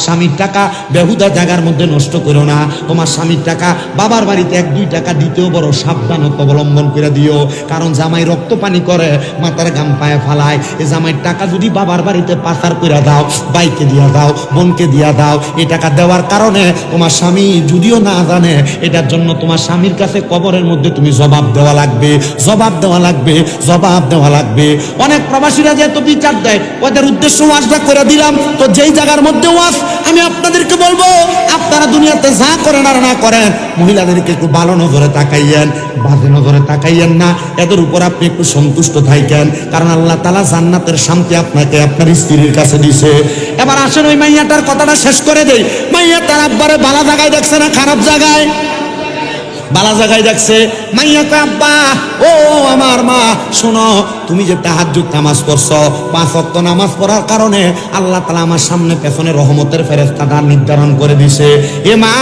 স্বামীর টাকা বেহুদা জায়গার মধ্যে নষ্ট করো না। তোমার স্বামীর টাকা বাবার বাড়িতে 1-2 টাকা দিতেও বড় সাবধানতা অবলম্বন করে দিও। কারণ জামাই রক্ত পানি করে, মাথার গাম পায়ে ফালায়। এই জামাইয়ের টাকা যদি বাবার বাড়িতে পাচার করে দাও, বাইকে দিয়া দাও, বোনকে দিয়া দাও, এই টাকা দেওয়ার কারণে তোমার স্বামী যদিও না জানে, এটার জন্য তোমার স্বামীর কাছে কবরের মধ্যে তুমি জবাব দেওয়া লাগবে, জবাব দেওয়া লাগবে, জবাব দেওয়া লাগবে। অনেক প্রবাসীরা যে এত বিচার দেয়, ওদের উদ্দেশ্য ওয়াজটা করে দিলাম। তো যেই জায়গার মধ্যে ওয়াজ, আমি আপনাদেরকে বলবো, আপনারা দুনিয়াতে যা করেন আর না করেন, মহিলাদেরকে একটু ভালো নজরে তাকাইয়েন, বাজে নজরে তাকাইয়েন না। এদের উপর আপনি একটু সন্তুষ্ট থাকেন, কারণ আল্লাহ তাআলা জান্নাতের শান্তি আপনাকে আপনার স্ত্রীর কাছে দিছে। এবার আসেন ওই মাইয়াটার কথাটা শেষ করে দেই। মাইয়া তার আব্বারে ভালো জায়গায় দেখছে না খারাপ জায়গায়? ভালো জায়গায় দেখছে। মাইয়া কয়, আব্বা ও আমার মা, শোনো, তুমি যে তাহাজ্জুদ নামাজ পড়ছো, 5 ওয়াক্ত নামাজ পড়ার কারণে আল্লাহ তাআলা আমার সামনে পেছনে রহমতের ফেরেশতাটা নির্ধারণ করে দিছে। এ মা,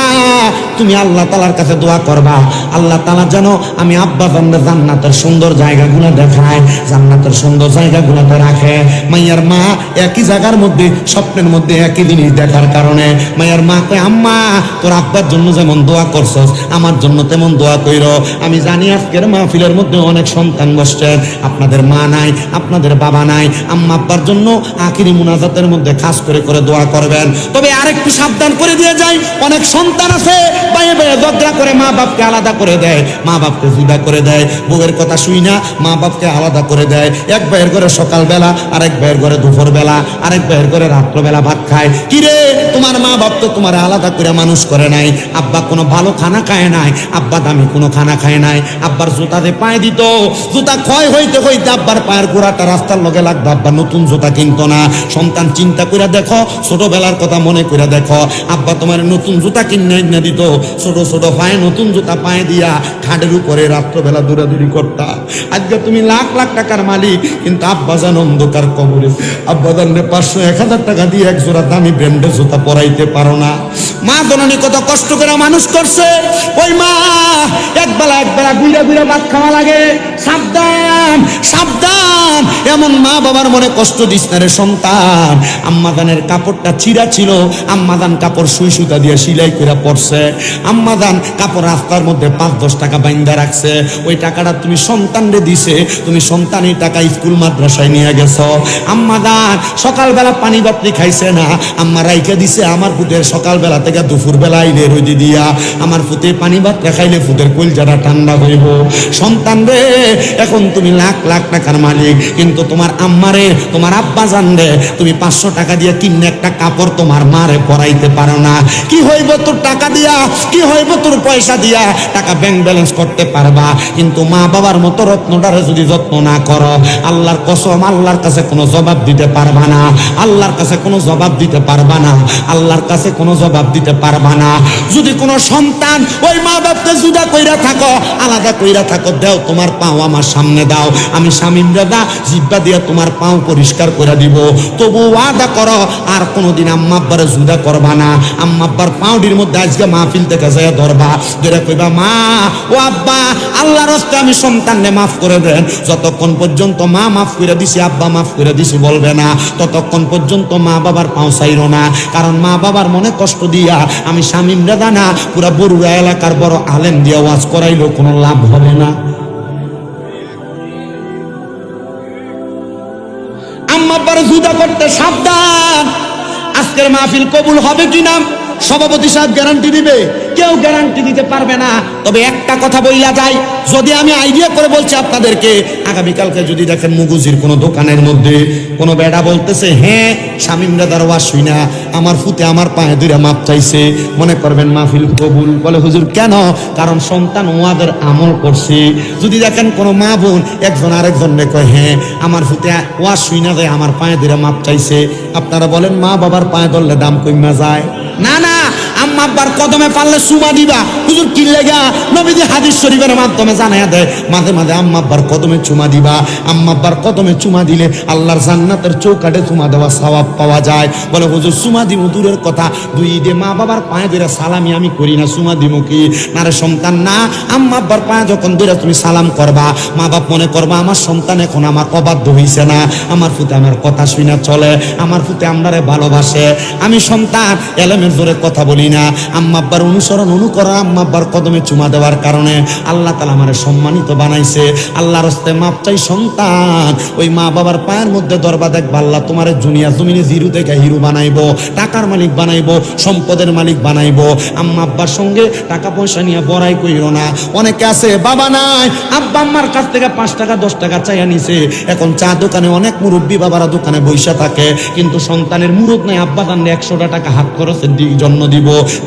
তুমি আল্লাহ তাআলার কাছে দোয়া করবা, আল্লাহ তাআলা যেন আমি আব্বা জানলে জান্নাতের সুন্দর জায়গাগুলো দেখায়, জান্নাতের সুন্দর জায়গাগুলোতে রাখে। মাইয়ার মা একই জায়গার মধ্যে স্বপ্নের মধ্যে একই জিনিস দেখার কারণে মাইয়ার মা কয়, আম্মা তোর আব্বার জন্য যেমন দোয়া করছস, আমার জন্য তেমন দোয়া কইরো। আমি জানি আজকের মাহফিলের মধ্যে অনেক সন্তান বসছেন, আপনাদের মা নাই, আপনাদের বাবা নাই, আম্মা আব্বার জন্য আখিরি মুনাজাতের মধ্যে খাস করে করে দোয়া করবেন। তবে আরেকটু সাবধান করে দিয়ে যাই, অনেক সন্তান আছে বাইরে বাইরে ঝগড়া করে মা বাপকে আলাদা করে দেয়, মা বাপকে জুদা করে দেয়, বউয়ের কথা শুই না মা বাপকে আলাদা করে দেয়। এক ভাইয়ের ঘরে সকালবেলা, আরেক ভাইয়ের ঘরে দুপুরবেলা, আরেক ভাইয়ের ঘরে রাত্রবেলা ভাত খায়। কিরে, তোমার মা বাপ তো তোমার আলাদা করে মানুষ করে নাই, আব্বা কোনো ভালো খানা খায় নাই, আব্বা দামি কোনো খানা খায় নাই, আব্বার জুতাতে পায়ে দিত, জুতা ক্ষয় হইতে হইতে আব্বার পায়ের গোড়াটা রাস্তার লগে লাগতো, আব্বা নতুন জুতা কিনতো না। সন্তান চিন্তা করে দেখো, ছোটবেলার কথা মনে করে দেখো, আব্বা তোমার নতুন জুতা কিনে এনে দিত, ছোট ছোট পায়ে নতুন জুতা পায়ে দিয়া খাটের উপরে রাত্রবেলা দৌড়াদৌড়ি করতা। আজকে তুমি লাখ লাখ টাকার মালিক, কিন্তু আব্বা জান অন্ধকার কবরে। আব্বা জানলে 500-1000 টাকা দিয়ে এক জোড়া দামি ব্র্যান্ডের জুতা পরাইতে পারো না। মা জননী কত কষ্ট করে মানুষ করছে, ওই মা একবেলা গুইরা গুইরা ভাত খাওয়া লাগে। সাবধান সাবধান, এমন মা বাবার মনে কষ্ট দিস না রে সন্তান। আম্মাদানের কাপড়টা চিরা ছিল, আম্মাদান কাপড় সুই সুতা দিয়ে সেলাই করে পড়ছে, আম্মাদান কাপড় রাস্তার মধ্যে 5-10 টাকা বাইন্দা রাখছে, ওই টাকাটা তুমি সন্তানরে দিছে, তুমি সন্তানের টাকা স্কুল মাদ্রাসায় নিয়ে গেছো। আম্মাদান সকালবেলা পানি বাপনি খাইছে না, আম্মা রাইখা দিছে আমার পুতের সকালবেলা থেকে দুপুর বেলা আইলে রোদি দিয়া, আমার পুতে পানি ভাত খাইলে পুতের কলজাটা ঠান্ডা হইব। সন্তান রে, এখন তুমি লাখ লাখ টাকার মালিক, কিন্তু তোমার আম্মারে, তোমার আব্বা জানলে তুমি 500 টাকা দিয়ে কিনে একটা কাপড় তোমার মারে পরাইতে পারো না। কি হইব তোর টাকা দিয়া, কি হইব তোর পয়সা দিয়া? টাকা ব্যাংক ব্যালেন্স করতে পারবা, কিন্তু মা বাবার মতো রত্নটারে যদি যত্ন না করো, আল্লাহর কসম আল্লাহর কাছে কোনো জবাব দিতে পারবা না, আল্লাহর কাছে কোনো জবাব দিতে পারবা না, আল্লাহর কাছে কোনো জবাব দিতে পারবা না। যদি কোনো সন্তান ওই মা বাপকে জুদা কইরা থাকো, আলাদা কইরা থাকো, দেও তোমার পাও আমার সামনে দাও, আমি শামিম দাদা জিব্বা দিয়া তোমার পাও পরিষ্কার করে দিব। তবু ওয়াদা করো আর কোনোদিন আম্মা আব্বারে জুদা করবা না। আম্মা আব্বার পাউডির মধ্যে আজকে মাহফিল থেকে যায় ধরবা, ধরে কইবা, মা ও আব্বা আল্লাহর রাস্তায় আমি সন্তানকে মাফ করে দেন। যতক্ষণ পর্যন্ত মা মাফ করে দিছি, আব্বা মাফ করে দিছি বলবে না, ততক্ষণ পর্যন্ত মা বাবার পাও চাইরো না। কারণ মা বাবার মনে কষ্ট দিয়া আমি শামিম দাদা না, পুরা বড়ুয়া এলাকার বড় আলেম দিয়ে ওয়াজ করাইলেও কোনো লাভ হবে না। আম্মা আব্বার জুদা করতে সাবধান। আজকের মাহফিল কবুল হবে কিনা সভাপতি সাহেব গ্যারান্টি দিবে? কেউ গ্যারান্টি দিতে পারবে না। তবে একটা কথা বইলা যায়, যদি আমি আইডিয়া করে বলছি আপনাদেরকে, আগামীকালকে যদি দেখেন মুগুজির কোনো দোকানের মধ্যে কোনো বেড়া বলতেছে, হ্যাঁ শামিম দাদার ওয়াজ শুই না আমার ফুতে আমার পায়ে ধরে মাপ চাইছে, মনে করবেন মাহফিল কবুল। বলে হুজুর কেন? কারণ সন্তান ওয়াদের আমল করছে। যদি দেখেন কোনো মা বোন একজন আরেকজনকে কয়, হ্যাঁ আমার ফুতে ওয়াজ শুই না যায় আমার পায়ে ধরে মাপ চাইছে, আপনারা বলেন মা বাবার পায়ে ধরলে দাম কমে যায়? না না, আম্মা আব্বার কদমে পারলে চুমা দিবা। হুজুর কি লেগা? নবীজি হাদিস শরীফের মাধ্যমে জানাইয়া দেয়, মাঝে মাঝে আম্মা আব্বার কদমে চুমা দিবা। আম্মা আব্বার কদমে চুমা দিলে আল্লাহর জান্নাতের চৌকাঠে চুমা দেওয়া সওয়াব পাওয়া যায়। বলে হুজুর চুমা দিব দূরের কথা, 2 ঈদে মা বাবার পায়ে ধরে সালামি আমি করি না, চুমা দিব কি? না রে সন্তান, না। আম্মা আব্বার পায়ে যখন ধরে তুমি সালাম করবা, মা বাপ মনে করবা আমার সন্তান এখন আমার অবাধ্য হইছে না, আমার প্রতি আমার কথা শুনে চলে, আমার প্রতি আমরারে ভালোবাসে। আমি সন্তান এলেমের জোরে কথা বলি না, আম্মা আব্বার অনুসরণ অনুকরণ, আম্মা আব্বার কদমে চুমা দেওয়ার কারণে আল্লাহ তাআলা আমারে সম্মানিত বানাইছে। আল্লাহর হস্তে মাপ চাই সন্তান। ওই মা বাবার পায়ের মধ্যে দরবা দেখবা, আল্লাহ তোমার দুনিয়া জমিনে জিরো থেকে হিরো বানাইবো, টাকার মালিক বানাইবো, সম্পদের মালিক বানাইবো। আম্মা আব্বার সঙ্গে টাকা পয়সা নিয়ে বড়াই কইরো না। অনেকে আছে বাবা নাই, আব্বা আম্মার কাছ থেকে 5 টাকা 10 টাকা চাইয়া নিছে। এখন চা দোকানে অনেক মুরব্বী বাবারা দোকানে বইসা থাকে, কিন্তু সন্তানের মুরুদ নাই। আব্বা জানলে 100 টাকা হাত খরচের জন্য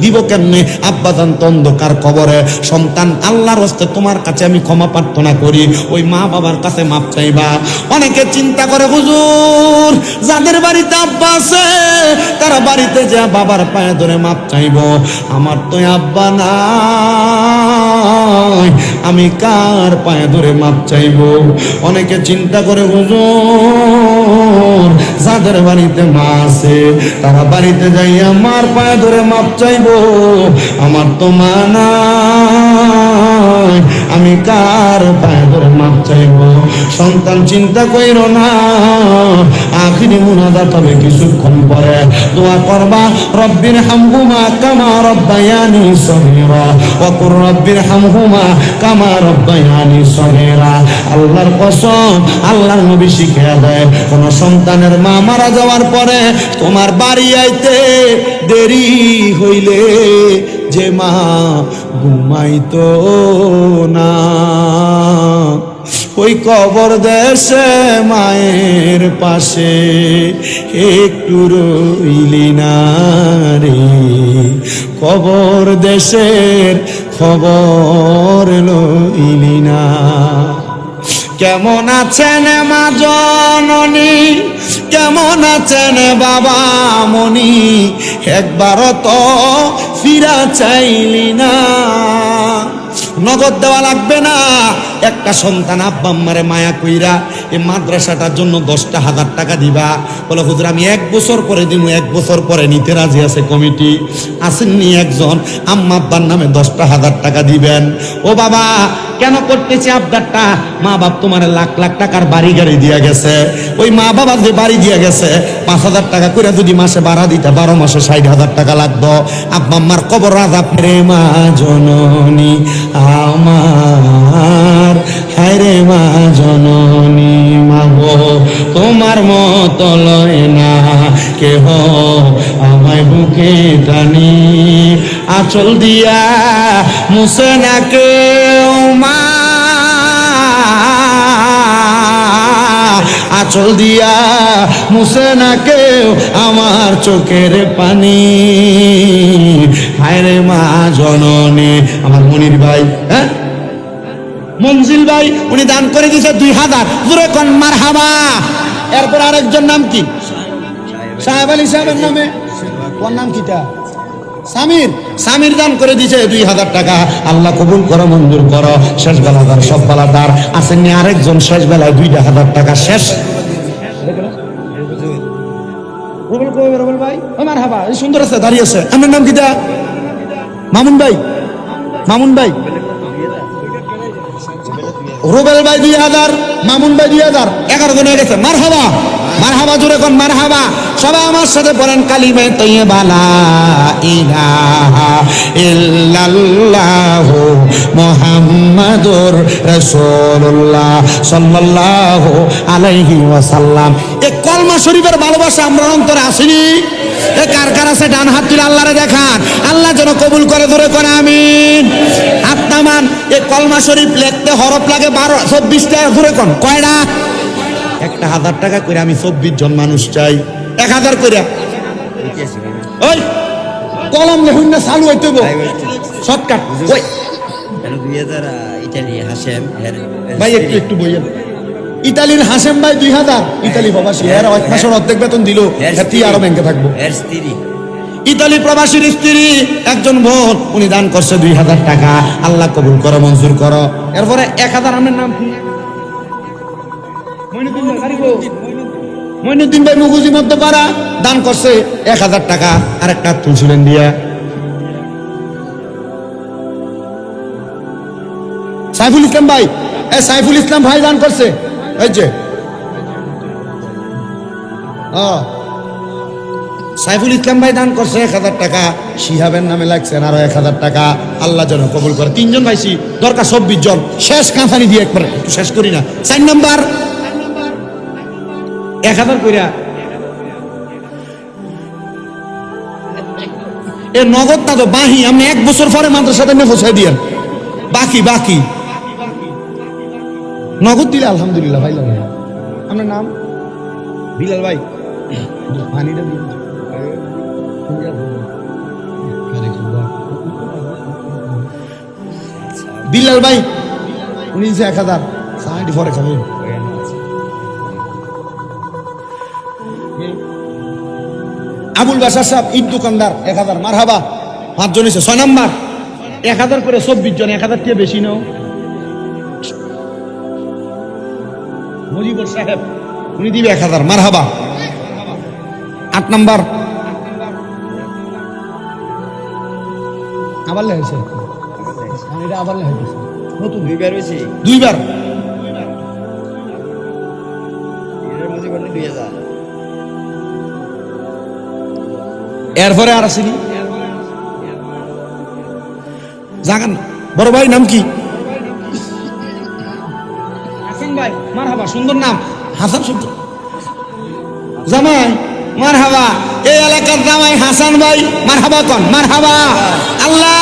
দিব কেমনে? আব্বা জান তো অন্ধকার কবরে। সন্তান আল্লাহর হস্তে তোমার কাছে আমি ক্ষমা প্রার্থনা করি, ওই মা বাবার কাছে মাপ চাইবা। অনেকে চিন্তা করে হুজুর যাদের বাড়িতে আব্বা আছে তারা বাড়িতে যা বাবার পায়ে ধরে মাপ চাইবো, আমার তো আব্বা নাই, আমি কার পায়ে ধরে মাপ চাইবো? অনেকে চিন্তা করে হুজুর যাদের বাড়িতে মা আছে তারা বাড়িতে যাইয়া মার পায়ে ধরে মাপ চাইবো, আমার তো মা নাই, আমি কার পায়ে ধরে মাপ চাইবো? সন্তান চিন্তা কইরো না, আখিরি মুনাজাত হবে কিছুক্ষণ পরে। দোয়া করবা, রব্বির হামহুমা কামা রব্বায়ানি সগীরা ওয়া কুর রব্বির হামহুমা কামা রব্বায়ানি সগীরা। আল্লাহর কসম, আল্লাহর নবী শিখিয়ে দেয়, কোন সন্তানের মা মারা যাওয়ার পরে তোমার বাড়ি আইতে দেরি হইলে যে মা ঘুমাইতো না, ওই কবর দেশে মায়ের পাশে একটু রইলি না রে, কবর দেশের খবর লইলি না। কেমন আছেন মা জননী, কেমন আছেন বাবা মনি, একবারও তো ফিরা চাইলি না। নগদ দেওয়া লাগবে না, একটা সন্তান আব্বা আম্মারে মায়া কইরা এই মাদ্রাসাটার জন্য 10,000 টাকা দিবা। বলে হুজুর আমি 1 বছর পরে দিব, 1 বছর পরে নিতে রাজি আছে কমিটি। আসেননি একজন, আম্মা আব্বার নামে 10,000 টাকা দিবেন। ও বাবা কেন করতেছে আবদারটা? মা বাপ তোমার লাখ লাখ টাকার বাড়ি গাড়ি দিয়া গেছে, ওই মা বাবা যে বাড়ি দিয়া গেছে 5,000 টাকা করে যদি মাসে ভাড়া দিতে 12 মাসে 60,000 টাকা লাগতো। আব্বা আম্মার কবর আযাব রে মা জননী আমার, হায় রে মা জননী মাগো তোমার মত লয় না কেহ আমায় বুকে টানি, আঁচল দিয়া মুছে না কেউ মা, আঁচল দিয়া মুছে না কেউ আমার চোখের পানি, হায় রে মা জননী। আমার মনির ভাই, হ্যাঁ মঞ্জিল ভাই, উনি দান করে দিয়েছে 2,000। জোরে কোন মারহাবা। এরপর আরেকজন নাম কি? সাহেব আলী সাহেবের নামে, কোন নাম কিটা? সামির। সামির দান করে দিয়েছে 2,000 টাকা। আল্লাহ কবুল করো, মঞ্জুর করো। শেষ বেলাদার সব বেলাদার আসেননি, আরেকজন শেষ বেলায় 2,000 টাকা শেষ। রুবেল ভাই, মারহাবা, সুন্দর আছে, দাঁড়িয়ে আছে। আপনার নাম কিটা? মামুন ভাই। মামুন ভাই, রুবেল ভাই 2,000, মামুন ভাই 2,000, 11 জন হয়ে গেছে। মারহাবা, মারহাবা, জোরে কোন মারহাবা। সবাই আমার সাথে পড়েন কালিমে তাইয়্যিবা লা ইলাহা ইল্লাল্লাহু মুহাম্মাদুর রাসূলুল্লাহ সাল্লাল্লাহু আলাইহি ওয়াসাল্লাম। এই কলমা শরীফের ভালোবাসা আমরা অন্তরে আসেনি? এ কার কার আছে? ডান হাত তুলে আল্লাহরে দেখান, আল্লাহ যেন কবুল করে। ধরে করে আমিন। হাত নামান। এই কলমা শরীফ লিখতে হরফ লাগে 24টা। ধরে কোন কয়টা? 1,000 টাকা করে আমি 24 জন মানুষ চাই। 1,000 করে ওই কলম লেখুন না, চালু হইতে শর্টকাট। ওই 2000 ইতালি হাশেম ভাই একটু বইয়েন। ইতালির হাশেম ভাই 2000, ইতালি প্রবাসী, এর এক মাসের অর্ধেক বেতন দিল, আরো ব্যাংকে থাকবো। ইতালি প্রবাসীর স্ত্রী একজন বোন, উনি দান করছে 2000 টাকা। আল্লাহ কবুল করো, মঞ্জুর করো। এরপরে 1000, আমার নাম কি? মইনুদ্দিন ভাই মুগুজি মধ্যপাড়া দান করছে 1000 টাকা। আর একটা তুলছিলেন দিয়া সাইফুল ইসলাম ভাই, সাইফুল ইসলাম ভাই দান করছে, এই যে সাইফুল ইসলাম ভাই দান করছে 1000 টাকা। শিহাবের নামে লাগছেন আরো 1000 টাকা। আল্লাহ যেন কবুল করে। 3 জন ভাইছি, দরকার 24 জন। শেষ কাঁথানি দিয়ে একবার একটু শেষ করি না। 4 নাম্বার 1000 কইরা এ নগদ না তো বাহি, আমি 1 বছর পরে মাদ্রাসাতে নিয়ে পৌঁছাই দিয়েন। বাকি বাকি নগদ দিলে আলহামদুলিল্লাহ ভাই লাগে। আপনার নাম? বিলাল ভাই, পানিটা দিন। বিলাল ভাই উনি 1000 সাইড পরে খাবেন। আবুল বাসার সাহেব ঈদ দোকানদার 1000, মারহাবা। 5 জন এসে 6 নাম্বার 1000 করে 24 জন, 1000 থেকে বেশি নাও। মুজিবুর সাহেব উনি দিবে 1000, মারহাবা। 8 নাম্বার আবার লেগেছে, এটা আবার লেগেছে নতুন 2বার হয়েছে, 2বার। মুজিবুর 2000। এরপরে আর আসেনি জাগান। বড় ভাই নাম কি? হাসান ভাই, মারহাবা, সুন্দর নাম হাসান। সুন্দর জামাই, মারহাবা। এই এলাকার জামাই হাসান ভাই, মারহাবা কন, মারহাবা। আল্লাহ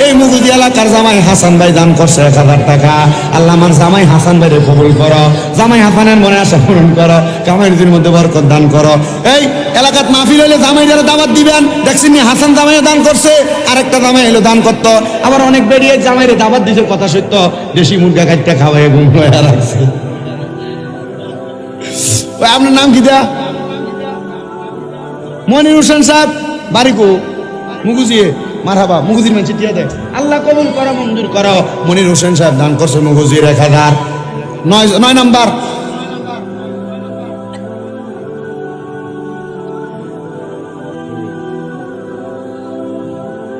এই মুগুদি এলাকার জামাই হাসান ভাই দান করছে 1000 টাকা। আল্লাহ আমার জামাই হাসান ভাইরে কবুল করো, জামাই হাসানের মনে আশা পূরণ করো, কামাইদের মধ্যে বরকত দান করো। এই এলাকাত মাহফিল হইলে জামাই যারা দাওয়াত দিবেন, দেখছেন হাসান জামাইও দান করছে, আরেকটা জামাই এলো দান করতো। আবার অনেক বেরিয়ে জামাইরে দাওয়াত দিছে, কথা সত্য, দেশি মুরগা কাটতে খাওয়াই ঘুম হয়ে রাখছে। আপনার নাম কি দেয়া? মনির হোসেন সাহেব, বাড়িকু মুগুজি, মারহাবা। মুগুজির মানে চিঠিয়া দেয়। আল্লাহ কবুল করো, মঞ্জুর করো। মনির হোসেন সাহেব দান করছে মুগুজির 1000। 9 নাম্বার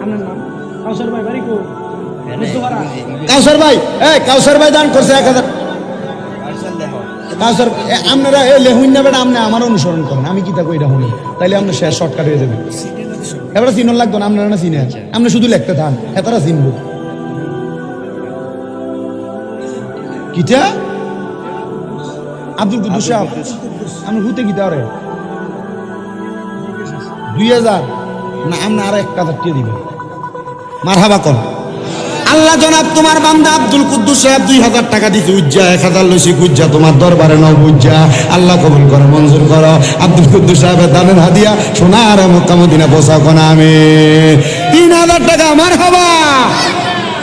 আপনার নাম? কাউসার ভাই, বাড়িকু কাউসার ভাই, কাউসার ভাই দান করছে 1000। কাউসার আপনারা লেহুন না বেটা, আপনি আমার অনুসরণ করেন, আমি কি তা কইরা শুনি, তাইলে আপনার শেষ শর্টকাট হয়ে যাবে। এবার চিনন লাগতো না, আপনারা না চিনে, আপনি শুধু লিখতে থান, এতারা চিনব। কিটা আব্দুল কুদ্দুস সাহেব, আপনি হুতে কিতা রে 2000 না, আপনি আরো 1000 টাকা দিবেন, মারহাবা কর। আল্লাহ জনাব তোমার বান্দা আব্দুল কুদ্দুস সাহেব 2000 টাকা দিতে উজ্জা 1000 লইছি গুজ্জা তোমার দরবারে নাও বুজ্জা। আল্লাহ কবুল করো, মঞ্জুর করো। আব্দুল কুদ্দুস সাহেবের দানের হাদিয়া সোনার মক্কা মদিনা পৌঁছাও কোন আমি 3000 টাকা, মারহাবা।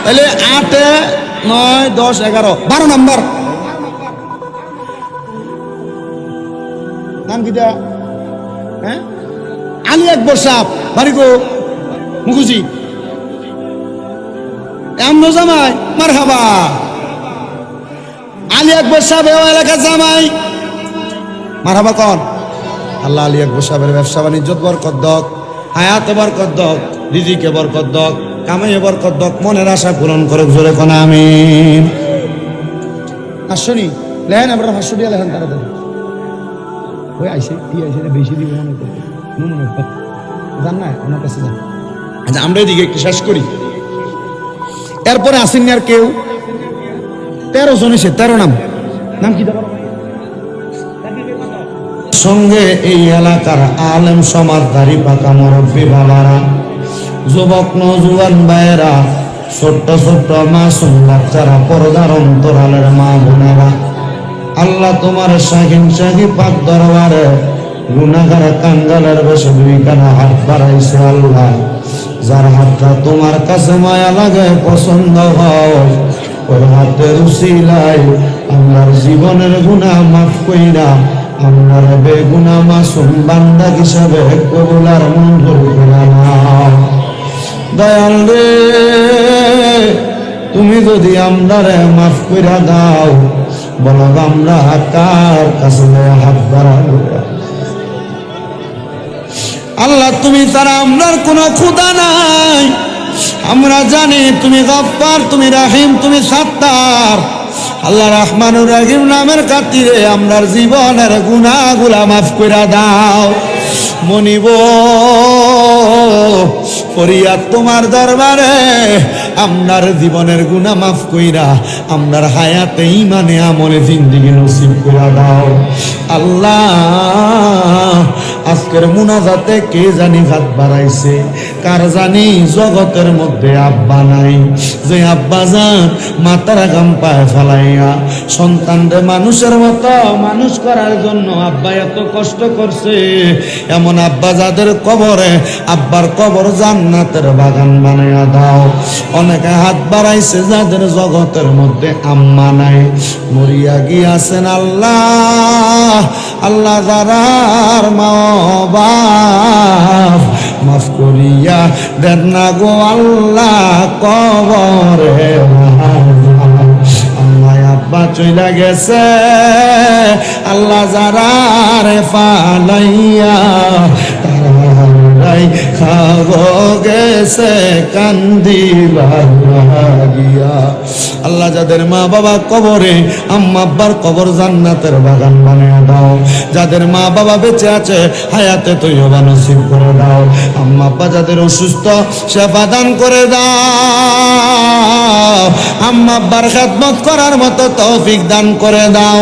তাহলে 8, 9, 10, 11, 12 নাম্বার নাম কি দেয়া? হ্যাঁ, আলী আকবর সাহেব, বাড়িগো মুখুজি। এমন জামাই, মারহাবা। আলী আকবর সাহেব এলাকার জামাই, মারহাবা কন। আল্লাহ আলী আকবর সাহেবের ব্যবসা বাণিজ্য বরকত দক, হায়াতে বরকত দক, রিজিকে বরকত দক, কামাইয়ে বরকত দক, মনের আশা পূরণ করুক, জোরে কোন আমিন। আসনি লেহেন, আমরা 500 টাকা লেহেন তাড়াতাড়ি। ওই আইসে কি আইসে বেশি দিব মনে করতে মনে জান না, আমার কাছে যান। আচ্ছা আমরা এদিকে একটু শেষ করি। এরপরে আসেননি আর কেউ? 13 জন এসে 13 নাম। নাম কি দেবো সঙ্গে এই এলাকার আলেম সমাজদারি পাকা মুরব্বী বাবারা, যুবক নজুয়ান ভাইয়েরা, ছোট্ট ছোট্ট মাসুম বাচ্চারা, পর্দার অন্তরালের মা বোনেরা, আল্লাহ তোমার শাহিন শাহী পাক দরবারে গুনাহগার কাঙ্গালের বেশে 2 কানা হাত বাড়াইছে। আল্লাহ যার হাতটা তোমার কাছে মায়া লাগে, পছন্দ হয়, ওর হাতের উসিলায় আমার জীবনের গুনাহ মাফ কইরা আমার বেগুনা মাসুম বান্দা হিসাবে কবুল আর মঞ্জুর করে নাও। দয়াল রে, তুমি যদি আমরারে মাফ করে দাও, বলো আমরা কার কাছে হাত বাড়াবো? আল্লাহ, তুমি তারা আমরার কোনো খুদা নাই। আমরা জানি তুমি গফফার, তুমি রাহিম, তুমি সাত্তার। আল্লাহ রহমানুর রহিম নামের খাতিরে আমরার জীবনের গুনাহগুলা মাফ করে দাও। মনিব ফরিয়াদ তোমার দরবারে, আমরার জীবনের গুনাহ মাফ কইরা আমরার হায়াতে ঈমানে আমলে জিন্দেগি নসিব করে দাও। আল্লাহ, আজকের মুনাজাতে কে জানি হাত বাড়াইছে, কার জানি জগতের মধ্যে আব্বা নাই। যে আব্বা যান মাতারা গাম পায়ে ফেলাইয়া সন্তানরে মানুষের মতো মানুষ করার জন্য আব্বা এত কষ্ট করছে, এমন আব্বা যাদের কবরে, আব্বার কবর জান্নাতের বাগান বানাইয়া দাও। অনেকে হাত বাড়াইছে যাদের জগতের মধ্যে আম্মা নাই, মরিয়া গিয়াছেন। আল্লাহ, আল্লাহ যারার মা বাপ মাফ করিয়া দেন না গো আল্লাহ কবরে। আল্লাহ আব্বা চইলা গেছে, আল্লাহ যারারে ফালাইয়া তারাই খাব গেছে কান্দিবার লাগিয়া। আল্লাহ যাদের মা বাবা কবরে, আম্মা আব্বার কবর জান্নাতের বাগান বানিয়ে দাও। যাদের মা বাবা বেঁচে আছে হায়াতে তৈয়বা নসিব করে দাও। আম্মা আব্বা যাদের অসুস্থ সেবা দান করে দাও। আম্মা আব্বার খেদমত করার মতো তৌফিক দান করে দাও।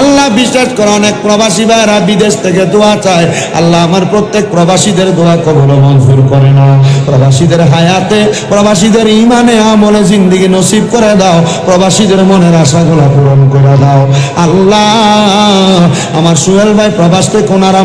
আল্লাহ, বিশ্বাস করে অনেক প্রবাসী ভাইরা বিদেশ থেকে দোয়া চায়। আল্লাহ, আমার প্রত্যেক প্রবাসীদের দোয়া কবুল ও মঞ্জুর করে নাও। প্রবাসীদের হায়াতে, প্রবাসীদের ঈমানে আমলে জিন্দেগি নসিব করে দাও। প্রবাসীদের মনের আশাগুলো পূরণ করে দাও। আল্লাহ, আমার সোহেল ভাই প্রবাস থেকে ওনারা